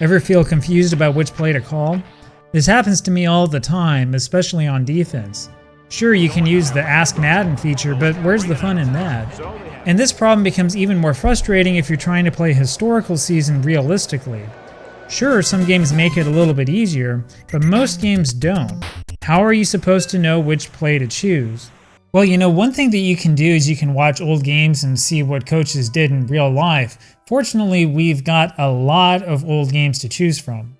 Ever feel confused about which play to call? This happens to me all the time, especially on defense. Sure, you can use the Ask Madden feature, but where's the fun in that? And this problem becomes even more frustrating if you're trying to play a historical season realistically. Sure, some games make it a little bit easier, but most games don't. How are you supposed to know which play to choose? Well, one thing that you can do is you can watch old games and see what coaches did in real life. Fortunately, we've got a lot of old games to choose from.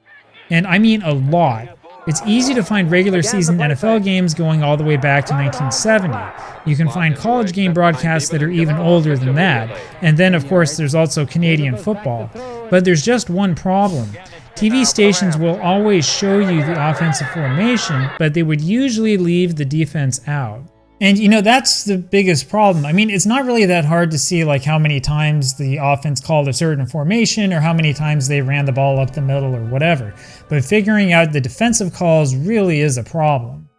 And I mean a lot. It's easy to find regular season NFL games going all the way back to 1970. You can find college game broadcasts that are even older than that. And then, of course, there's also Canadian football. But there's just one problem. TV stations will always show you the offensive formation, but they would usually leave the defense out. And that's the biggest problem. I mean, it's not really that hard to see like how many times the offense called a certain formation or how many times they ran the ball up the middle or whatever. But figuring out the defensive calls really is a problem.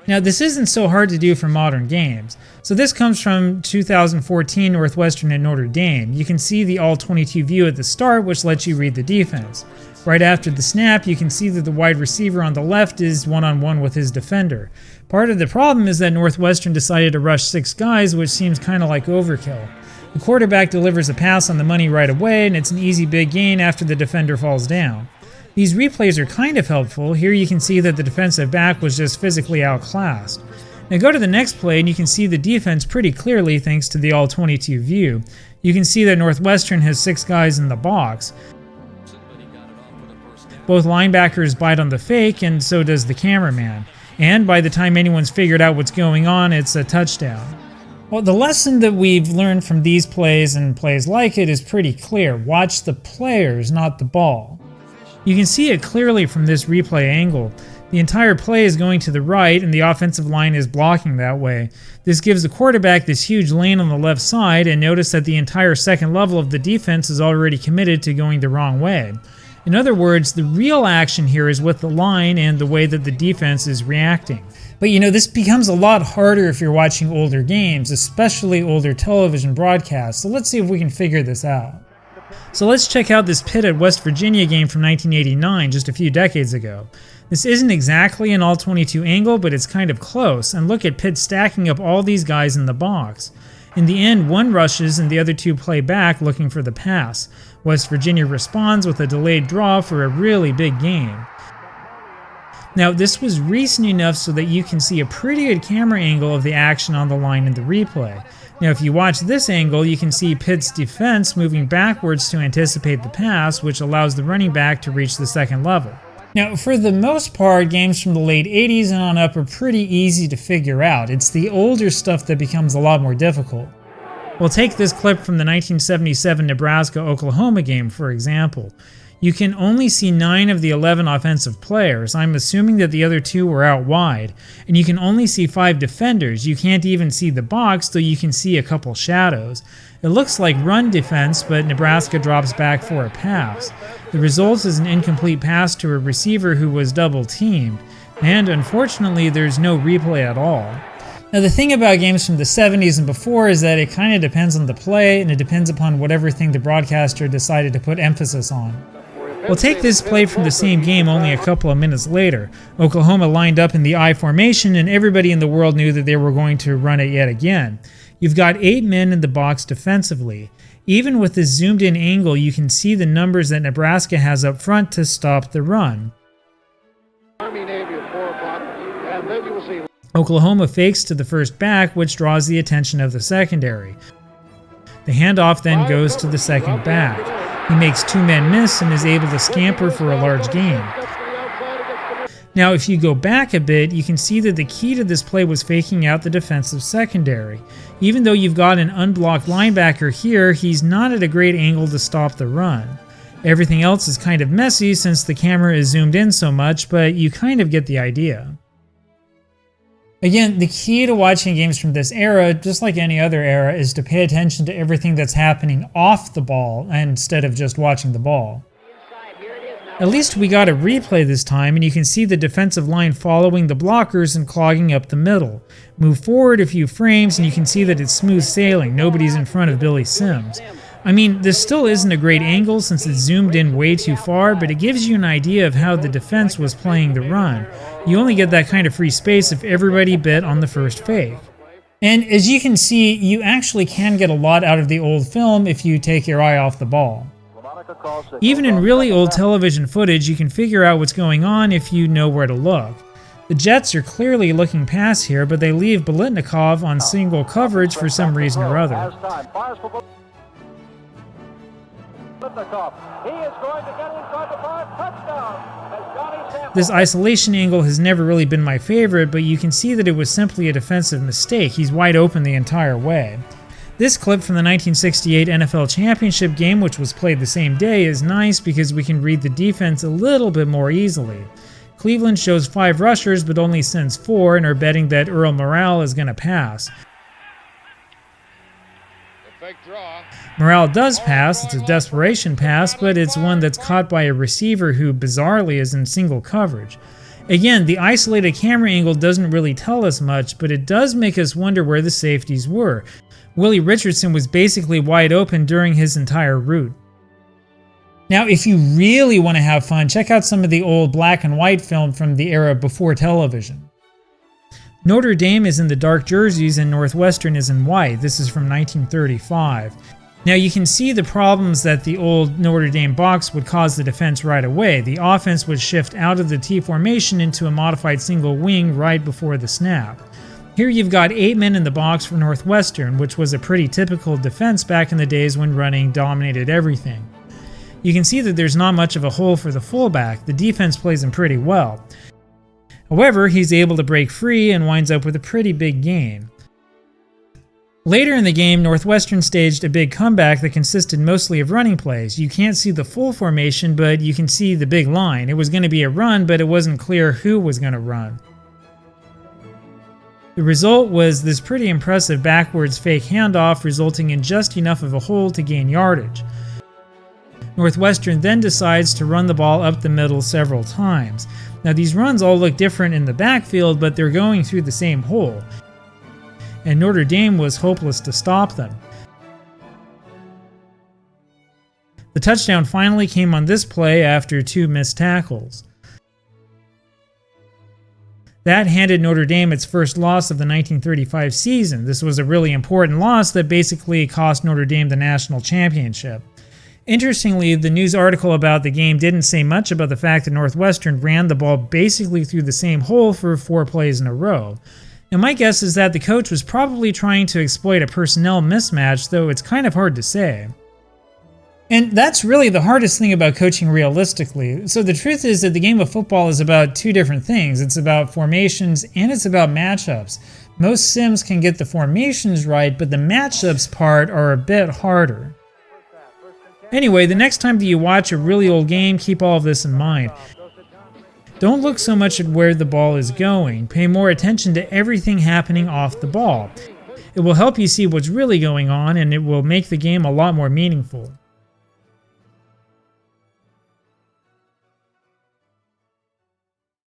Now, this isn't so hard to do for modern games. So this comes from 2014 Northwestern and Notre Dame. You can see the all-22 view at the start, which lets you read the defense. Right after the snap, you can see that the wide receiver on the left is one-on-one with his defender. Part of the problem is that Northwestern decided to rush 6 guys, which seems kind of like overkill. The quarterback delivers a pass on the money right away, and it's an easy big gain after the defender falls down. These replays are kind of helpful. Here you can see that the defensive back was just physically outclassed. Now go to the next play and you can see the defense pretty clearly thanks to the all-22 view. You can see that Northwestern has 6 guys in the box. Both linebackers bite on the fake, and so does the cameraman. And by the time anyone's figured out what's going on, it's a touchdown. Well, the lesson that we've learned from these plays and plays like it is pretty clear. Watch the players, not the ball. You can see it clearly from this replay angle. The entire play is going to the right, and the offensive line is blocking that way. This gives the quarterback this huge lane on the left side, and notice that the entire second level of the defense is already committed to going the wrong way. In other words, the real action here is with the line and the way that the defense is reacting. But this becomes a lot harder if you're watching older games, especially older television broadcasts, so let's see if we can figure this out. So let's check out this Pitt at West Virginia game from 1989, just a few decades ago. This isn't exactly an all-22 angle, but it's kind of close, and look at Pitt stacking up all these guys in the box. In the end, one rushes and the other 2 play back looking for the pass. West Virginia responds with a delayed draw for a really big gain. Now, this was recent enough so that you can see a pretty good camera angle of the action on the line in the replay. Now, if you watch this angle, you can see Pitt's defense moving backwards to anticipate the pass, which allows the running back to reach the second level. Now, for the most part, games from the late 80s and on up are pretty easy to figure out. It's the older stuff that becomes a lot more difficult. We'll take this clip from the 1977 Nebraska-Oklahoma game, for example. You can only see 9 of the 11 offensive players. I'm assuming that the other 2 were out wide. And you can only see 5 defenders. You can't even see the box, though you can see a couple shadows. It looks like run defense, but Nebraska drops back for a pass. The result is an incomplete pass to a receiver who was double-teamed. And unfortunately, there's no replay at all. Now, the thing about games from the 70s and before is that it kind of depends on the play, and it depends upon whatever thing the broadcaster decided to put emphasis on. We'll take this play from the same game only a couple of minutes later. Oklahoma lined up in the I formation, and everybody in the world knew that they were going to run it yet again. You've got 8 men in the box defensively. Even with this zoomed-in angle, you can see the numbers that Nebraska has up front to stop the run. Oklahoma fakes to the first back, which draws the attention of the secondary. The handoff then goes to the second back. He makes 2 men miss and is able to scamper for a large gain. Now, if you go back a bit, you can see that the key to this play was faking out the defensive secondary. Even though you've got an unblocked linebacker here, he's not at a great angle to stop the run. Everything else is kind of messy since the camera is zoomed in so much, but you kind of get the idea. Again, the key to watching games from this era, just like any other era, is to pay attention to everything that's happening off the ball instead of just watching the ball. At least we got a replay this time, and you can see the defensive line following the blockers and clogging up the middle. Move forward a few frames and you can see that it's smooth sailing. Nobody's in front of Billy Sims. I mean, this still isn't a great angle since it's zoomed in way too far, but it gives you an idea of how the defense was playing the run. You only get that kind of free space if everybody bit on the first fake. And as you can see, you actually can get a lot out of the old film if you take your eye off the ball. Even in really old television footage, you can figure out what's going on if you know where to look. The Jets are clearly looking pass here, but they leave Biletnikoff on single coverage for some reason or other. This isolation angle has never really been my favorite, but you can see that it was simply a defensive mistake. He's wide open the entire way. This clip from the 1968 NFL Championship game, which was played the same day, is nice because we can read the defense a little bit more easily. Cleveland shows 5 rushers but only sends 4 and are betting that Earl Morrall is going to pass. Morrall does pass, it's a desperation pass, but it's one that's caught by a receiver who bizarrely is in single coverage. Again, the isolated camera angle doesn't really tell us much, but it does make us wonder where the safeties were. Willie Richardson was basically wide open during his entire route. Now, if you really want to have fun, check out some of the old black and white film from the era before television. Notre Dame is in the dark jerseys and Northwestern is in white. This is from 1935. Now you can see the problems that the old Notre Dame box would cause the defense right away. The offense would shift out of the T formation into a modified single wing right before the snap. Here you've got 8 men in the box for Northwestern, which was a pretty typical defense back in the days when running dominated everything. You can see that there's not much of a hole for the fullback. The defense plays him pretty well. However, he's able to break free and winds up with a pretty big gain. Later in the game, Northwestern staged a big comeback that consisted mostly of running plays. You can't see the full formation, but you can see the big line. It was going to be a run, but it wasn't clear who was going to run. The result was this pretty impressive backwards fake handoff, resulting in just enough of a hole to gain yardage. Northwestern then decides to run the ball up the middle several times. Now these runs all look different in the backfield, but they're going through the same hole. And Notre Dame was hopeless to stop them. The touchdown finally came on this play after 2 missed tackles. That handed Notre Dame its first loss of the 1935 season. This was a really important loss that basically cost Notre Dame the national championship. Interestingly, the news article about the game didn't say much about the fact that Northwestern ran the ball basically through the same hole for 4 plays in a row. Now my guess is that the coach was probably trying to exploit a personnel mismatch, though it's kind of hard to say. And that's really the hardest thing about coaching realistically. So the truth is that the game of football is about 2 different things. It's about formations and it's about matchups. Most sims can get the formations right, but the matchups part are a bit harder. Anyway, the next time that you watch a really old game, keep all of this in mind. Don't look so much at where the ball is going. Pay more attention to everything happening off the ball. It will help you see what's really going on, and it will make the game a lot more meaningful.